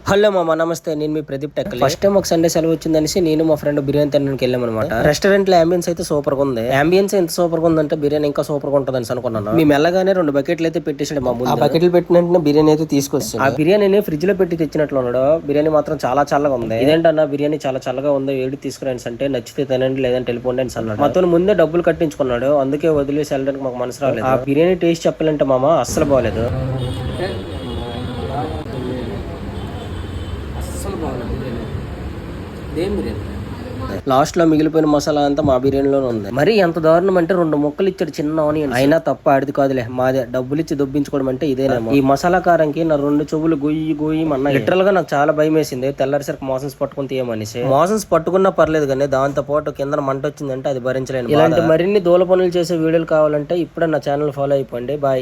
Hello మామ, నమస్తే. నేను మీ ప్రదీప్ టెక్. ఫస్ట్ టైం ఒక సండే సెలవు వచ్చిందనేసి నేను మా ఫ్రెండ్ బిర్యానీ తినడానికి వెళ్ళామన్నమాట. రెస్టారెంట్ లో అంబియన్స్ అయితే సూపర్ గా ఉంది. అంబియన్స్ ఎంత సూపర్ గా ఉందంటే బిర్యానీ ఇంకా సూపర్ గా ఉంటుంది అనుకున్నాను. మేము వెళ్ళగానే 2 బకెట్లు అయితే పెట్టేసాడు మా ముందు. ఆ బకెట్లు పెట్టిన బిర్యానీ అయితే తీసుకొచ్చాను. ఆ బిర్యానీని ఫ్రిడ్జ్ లో పెట్టి తెచ్చినట్లు ఉన్నాడు. బిర్యానీ మాత్రం చాలా చల్లగా ఉంది. ఇదేంటన్నా బిర్యానీ చాలా చల్లగా ఉంది, వేడి తీసుకురండి అంటే నచ్చితే తినండి లేదంటే వెళ్ళిపోండి అని అన్నాడు. మొత్తం ముందే డబ్బులు కట్టించుకున్నాడు, అందుకే వదిలేసి వెళ్ళడానికి మాకు మనసు రాలేదు. ఆ బిర్యానీ టేస్ట్ చెప్పాలంటే మామ అస్సలు బాగలేదు. లాస్ట్ లో మిగిలిపోయిన మసాలా అంతా మా బిర్యానీలోనే ఉంది. మరి ఎంత దారుణం అంటే 2 ముక్కలు ఇచ్చాడు చిన్న ఆనియన్. అయినా తప్ప ఆడిది కాదులే, మాదే. డబ్బులు ఇచ్చి దొబ్బించుకోవడం అంటే ఇదేనేమో. ఈ మసాలా కారంకి నా 2 చెవులు గొయ్యి అన్న. లిటరల్ గా నాకు చాలా భయం వేసింది. తెల్లారిసరికి మోషన్స్ పట్టుకుని తీయమనేసి. మోషన్స్ పట్టుకున్నా పర్లేదు కానీ దాంతో పాటు కింద మంట వచ్చిందంటే అది భరించలేను. ఇలాంటి మరిన్ని దూల పనులు చేసే వీడియోలు కావాలంటే ఇప్పుడే నా ఛానల్ ఫాలో అయిపోండి. బాయ్.